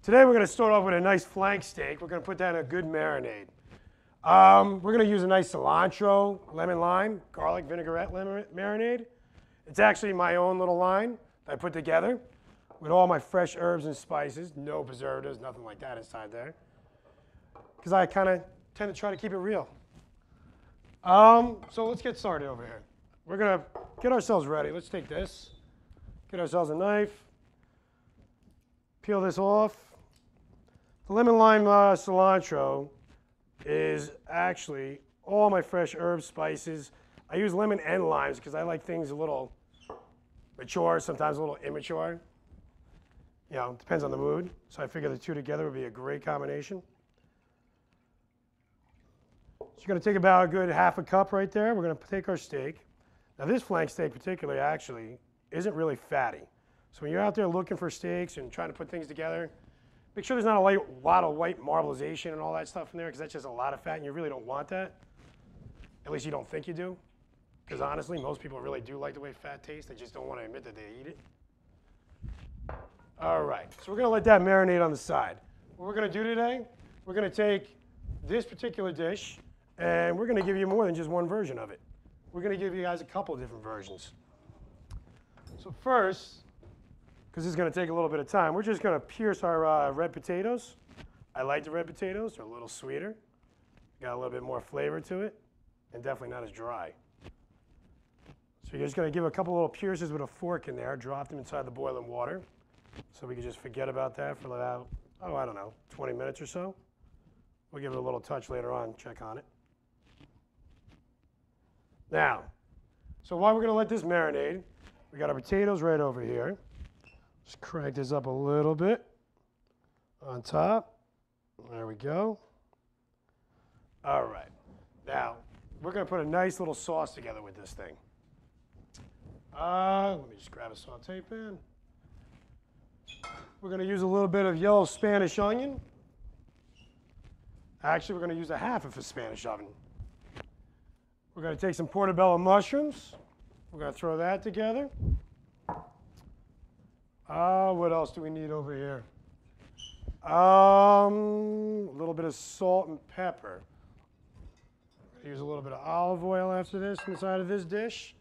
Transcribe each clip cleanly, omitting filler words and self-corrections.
Today we're going to start off with a nice flank steak. We're going to put that in a good marinade. We're going to use a nice cilantro, lemon lime, garlic vinaigrette lemon marinade. It's actually my own little line that I put together with all my fresh herbs and spices, no preservatives, nothing like that inside there. Because I kind of tend to try to keep it real. So let's get started over here. We're going to get ourselves ready. Let's take this, get ourselves a knife, peel this off. The lemon lime cilantro is actually all my fresh herbs, spices. I use lemon and limes because I like things a little mature, sometimes a little immature. You know, it depends on the mood. So I figure the two together would be a great combination. So you're going to take about a good half a cup right there. We're going to take our steak. Now this flank steak particularly actually isn't really fatty. So when you're out there looking for steaks and trying to put things together, make sure there's not a lot of white marbleization and all that stuff in there because that's just a lot of fat and you really don't want that. At least you don't think you do. Because honestly, most people really do like the way fat tastes. They just don't want to admit that they eat it. All right, so we're going to let that marinate on the side. What we're going to do today, we're going to take this particular dish and we're going to give you more than just one version of it. We're going to give you guys a couple of different versions. So first, because this is going to take a little bit of time, we're just going to pierce our red potatoes. I like the red potatoes. They're a little sweeter. Got a little bit more flavor to it, and definitely not as dry. So you're just going to give a couple little pierces with a fork in there, drop them inside the boiling water. So we can just forget about that for about, oh, I don't know, 20 minutes or so. We'll give it a little touch later on, check on it. Now, so while we're going to let this marinate, we got our potatoes right over here. Just crank this up a little bit on top. There we go. All right. Now, we're going to put a nice little sauce together with this thing. Let me just grab a Sauté pan. We're going to use a little bit of yellow Spanish onion. Actually, we're going to use a half of a Spanish onion. We're going to take some portobello mushrooms. We're going to throw that together. What else do we need over here? A little bit of salt and pepper. Use a little bit of olive oil after this inside of this dish.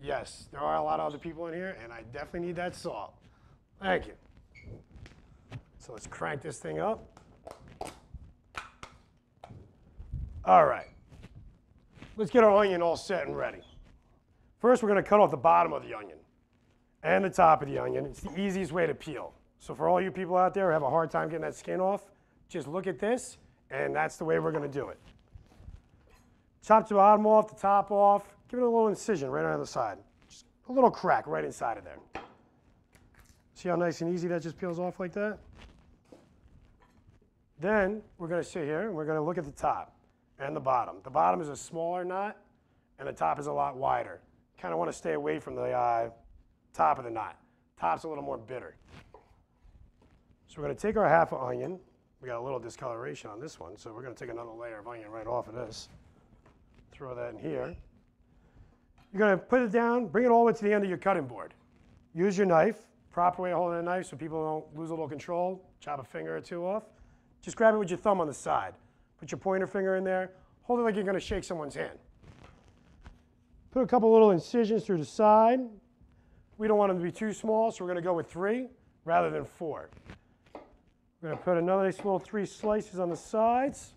Yes, there are a lot of other people in here, and I definitely need that salt. Thank you. So let's crank this thing up. All right. Let's get our onion all set and ready. First, we're going to cut off the bottom of the onion and the top of the onion. It's the easiest way to peel. So for all you people out there who have a hard time getting that skin off, just look at this, and that's the way we're going to do it. Chop the bottom off, the top off. Give it a little incision right on the side. Just a little crack right inside of there. See how nice and easy that just peels off like that? Then we're going to sit here and we're going to look at the top and the bottom. The bottom is a smaller knot, and the top is a lot wider. Kind of want to stay away from the top of the knot. Top's a little more bitter. So we're going to take our half of onion. We got a little discoloration on this one, so we're going to take another layer of onion right off of this. Throw that in here. You're going to put it down, bring it all the way to the end of your cutting board. Use your knife, proper way of holding a knife so people don't lose a little control. Chop a finger or two off. Just grab it with your thumb on the side. Put your pointer finger in there. Hold it like you're going to shake someone's hand. Put a couple little incisions through the side. We don't want them to be too small, so we're going to go with 3 rather than 4. We're going to put another nice little 3 slices on the sides,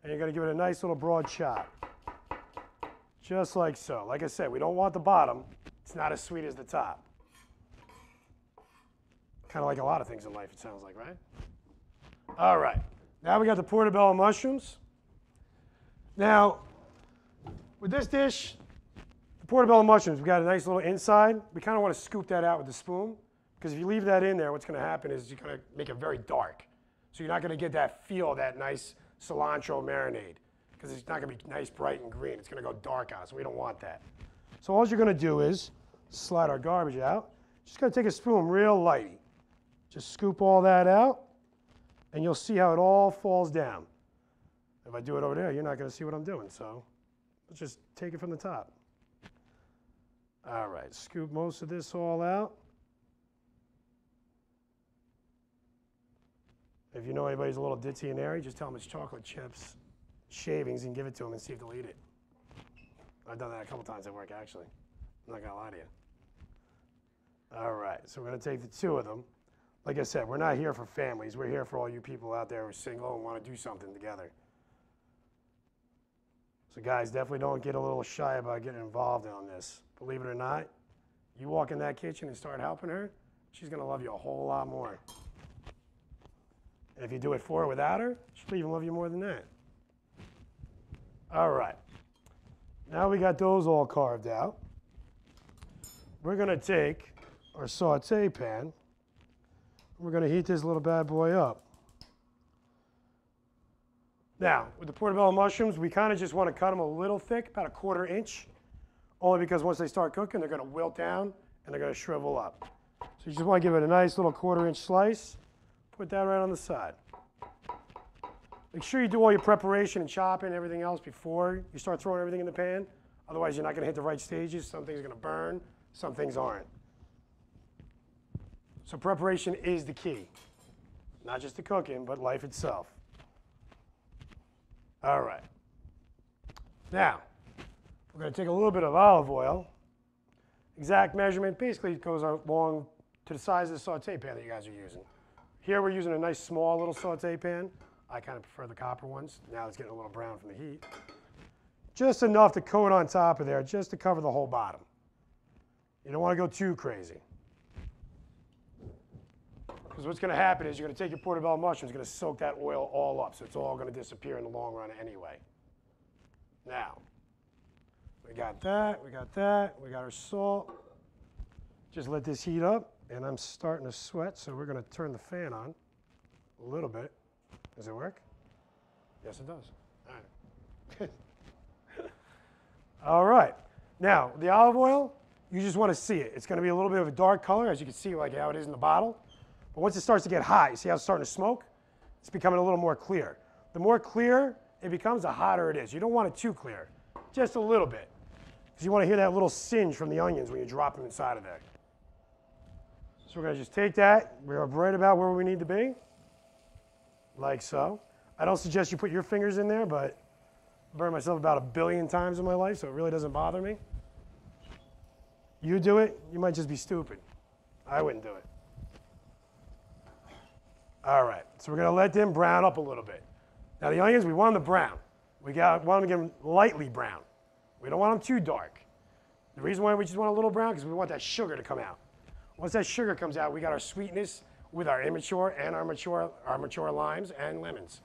and you're going to give it a nice little broad chop. Just like so. Like I said, we don't want the bottom. It's not as sweet as the top. Kind of like a lot of things in life, it sounds like, right? All right. Now we got the portobello mushrooms. Now, with this dish, the portobello mushrooms, we got a nice little inside. We kind of want to scoop that out with the spoon, because if you leave that in there, what's going to happen is you're going to make it very dark. So you're not going to get that feel, that nice cilantro marinade, because it's not going to be nice, bright, and green. It's going to go dark out, so we don't want that. So all you're going to do is slide our garbage out. Just going to take a spoon real light. Just scoop all that out, and you'll see how it all falls down. If I do it over there, you're not going to see what I'm doing, so let's just take it from the top. All right, scoop most of this all out. If you know anybody's a little ditzy and airy, just tell them it's chocolate chips, shavings, and give it to them and see if they'll eat it. I've done that a couple times at work, actually. I'm not going to lie to you. All right, so we're going to take the two of them. Like I said, we're not here for families. We're here for all you people out there who are single and want to do something together. So guys, definitely don't get a little shy about getting involved in this. Believe it or not, you walk in that kitchen and start helping her, she's going to love you a whole lot more. And if you do it for her without her, she'll even love you more than that. All right. Now we got those all carved out. We're going to take our saute pan. We're going to heat this little bad boy up. Now, with the portobello mushrooms, we kind of just want to cut them a little thick, about a 1/4 inch, only because once they start cooking, they're going to wilt down and they're going to shrivel up. So you just want to give it a nice little 1/4 inch slice. Put that right on the side. Make sure you do all your preparation and chopping and everything else before you start throwing everything in the pan. Otherwise, you're not going to hit the right stages. Some things are going to burn, some things aren't. So preparation is the key. Not just the cooking, but life itself. All right. Now, we're going to take a little bit of olive oil. Exact measurement basically goes along to the size of the saute pan that you guys are using. Here we're using a nice small little saute pan. I kind of prefer the copper ones. Now it's getting a little brown from the heat. Just enough to coat on top of there, just to cover the whole bottom. You don't want to go too crazy. Because what's going to happen is you're going to take your portobello mushrooms, it's going to soak that oil all up, so it's all going to disappear in the long run anyway. Now, we got that, we got that, we got our salt. Just let this heat up, and I'm starting to sweat, so we're going to turn the fan on a little bit. Does it work? Yes, it does. All right. All right. Now, the olive oil, you just want to see it. It's going to be a little bit of a dark color, as you can see, like how it is in the bottle. But once it starts to get hot, you see how it's starting to smoke? It's becoming a little more clear. The more clear it becomes, the hotter it is. You don't want it too clear, just a little bit. Because you want to hear that little singe from the onions when you drop them inside of there. So we're going to just take that. We're right about where we need to be, like so. I don't suggest you put your fingers in there, but I burned myself about 1 billion times in my life, so it really doesn't bother me. You do it, you might just be stupid. I wouldn't do it. All right, so we're going to let them brown up a little bit. Now the onions, we want them to brown. We want them to get them lightly brown. We don't want them too dark. The reason why we just want a little brown is because we want that sugar to come out. Once that sugar comes out, we got our sweetness with our immature and our mature limes and lemons.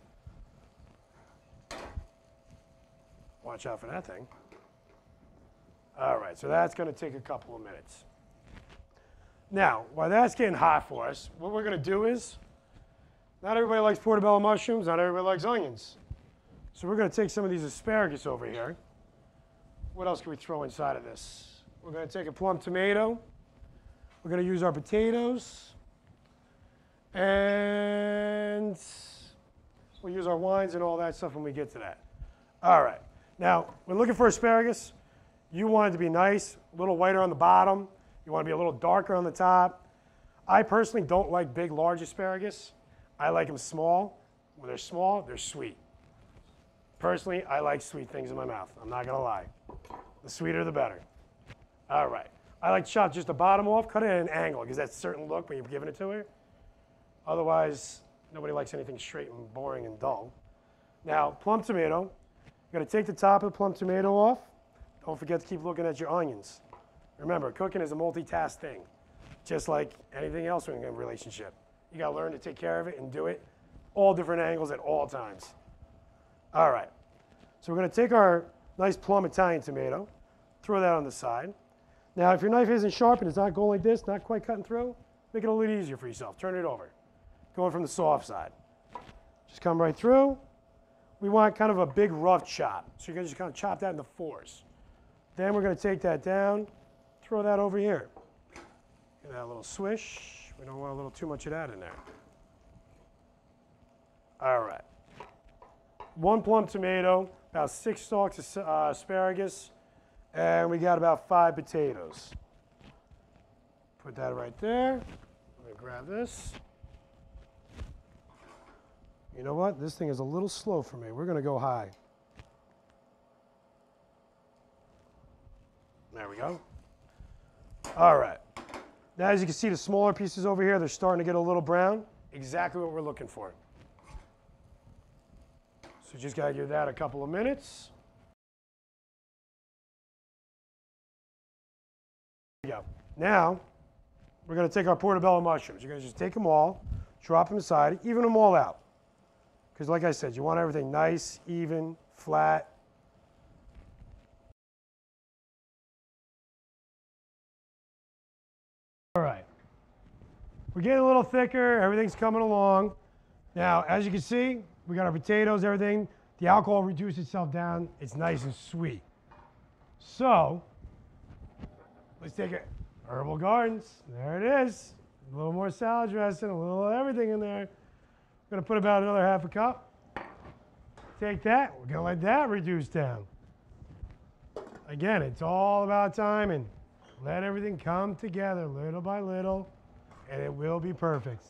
Watch out for that thing. All right, so that's going to take a couple of minutes. Now, while that's getting hot for us, what we're going to do is, not everybody likes portobello mushrooms, not everybody likes onions. So we're going to take some of these asparagus over here. What else can we throw inside of this? We're going to take a plum tomato. We're going to use our potatoes. And we'll use our wines and all that stuff when we get to that. All right. Now, when looking for asparagus, you want it to be nice, a little whiter on the bottom. You want to be a little darker on the top. I personally don't like big, large asparagus. I like them small. When they're small, they're sweet. Personally, I like sweet things in my mouth. I'm not going to lie. The sweeter, the better. All right. I like to chop just the bottom off, cut it at an angle, because that's a certain look when you're giving it to her. Otherwise, nobody likes anything straight and boring and dull. Now, plum tomato. You're going to take the top of the plum tomato off. Don't forget to keep looking at your onions. Remember, cooking is a multitask thing, just like anything else in a relationship. You got to learn to take care of it and do it all different angles at all times. All right. So we're going to take our nice plum Italian tomato, throw that on the side. Now, if your knife isn't sharp and it's not going like this, not quite cutting through, make it a little easier for yourself. Turn it over. Going from the soft side. Just come right through. We want kind of a big rough chop. So you're going to just kind of chop that into fours. Then we're going to take that down, throw that over here. Get that little swish. We don't want a little too much of that in there. All right. 1 plum tomato, about 6 stalks of asparagus, and we got about 5 potatoes. Put that right there. Let me grab this. You know what? This thing is a little slow for me. We're going to go high. There we go. All right. Now, as you can see, the smaller pieces over here, they're starting to get a little brown. Exactly what we're looking for. So just got to give that a couple of minutes. There we go. Now, we're going to take our portobello mushrooms. You're going to just take them all, drop them aside, even them all out. Because like I said, you want everything nice, even, flat. All right. We're getting a little thicker. Everything's coming along. Now, as you can see, we got our potatoes, everything. The alcohol reduced itself down. It's nice and sweet. So, let's take it. Herbal Gardens. There it is. A little more salad dressing, a little everything in there. We're going to put about another half a cup. Take that. We're going to let that reduce down. Again, it's all about timing. Let everything come together little by little, and it will be perfect.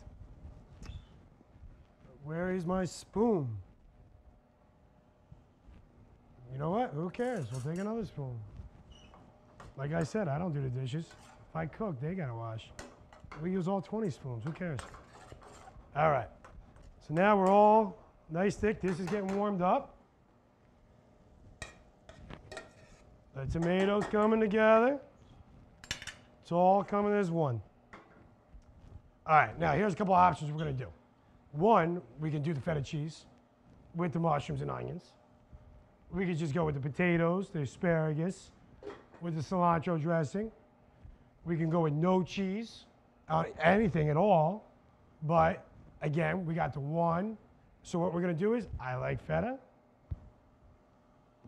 Where is my spoon? You know what? Who cares? We'll take another spoon. Like I said, I don't do the dishes. If I cook, they got to wash. We use all 20 spoons. Who cares? All right. So now we're all nice thick. This is getting warmed up. The tomatoes coming together. It's all coming as one. All right, now here's a couple options we're going to do. One, we can do the feta cheese with the mushrooms and onions. We could just go with the potatoes, the asparagus, with the cilantro dressing. We can go with no cheese, anything at all. But again, we got the one. So what we're going to do is, I like feta.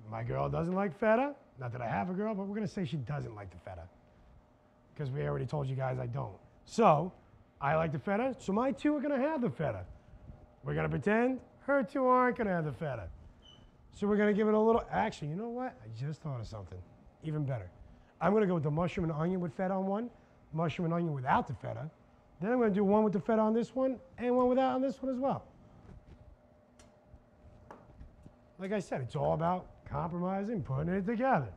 My girl doesn't like feta. Not that I have a girl, but we're going to say she doesn't like the feta, because we already told you guys I don't. So I like the feta, so my two are going to have the feta. We're going to pretend her two aren't going to have the feta. So we're going to give it a little, actually, you know what? I just thought of something even better. I'm going to go with the mushroom and onion with feta on one, mushroom and onion without the feta. Then I'm going to do one with the feta on this one, and one without on this one as well. Like I said, it's all about compromising, putting it together.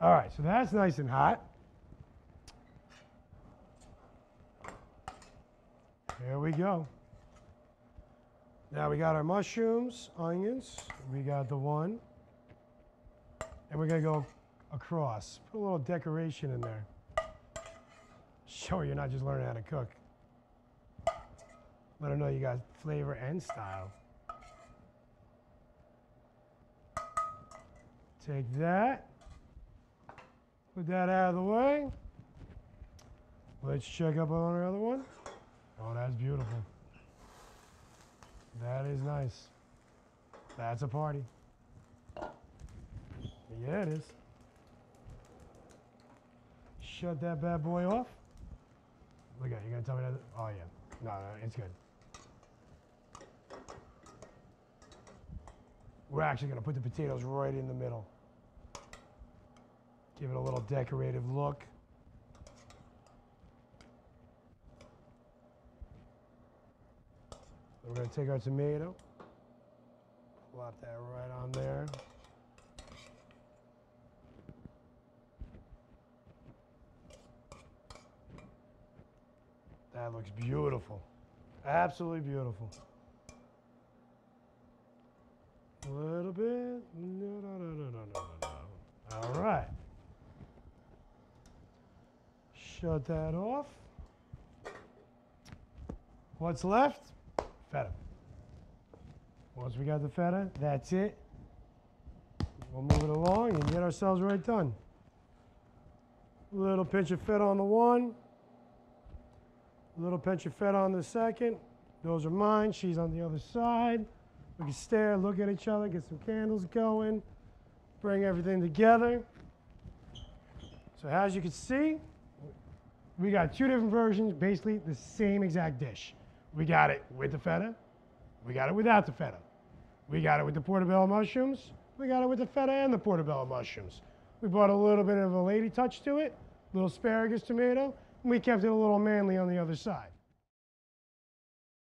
All right, so that's nice and hot. There we go. Now we got our mushrooms, onions. We got the one. And we're going to go across. Put a little decoration in there. Show her you're not just learning how to cook. Let her know you got flavor and style. Take that. Put that out of the way. Let's check up on our other one. Oh, that's beautiful. That is nice. That's a party. Yeah, it is. Shut that bad boy off. Look at it. You're going to tell me that? Oh, yeah. No, it's good. We're actually going to put the potatoes right in the middle. Give it a little decorative look. We're going to take our tomato, plop that right on there. That looks beautiful. Absolutely beautiful. A little bit. No. All right. Shut that off. What's left? Feta. Once we got the feta, that's it. We'll move it along and get ourselves right done. A little pinch of feta on the one. A little pinch of feta on the second. Those are mine. She's on the other side. We can stare, look at each other, get some candles going, bring everything together. So as you can see, we got two different versions, basically the same exact dish. We got it with the feta. We got it without the feta. We got it with the portobello mushrooms. We got it with the feta and the portobello mushrooms. We brought a little bit of a lady touch to it, a little asparagus tomato, and we kept it a little manly on the other side.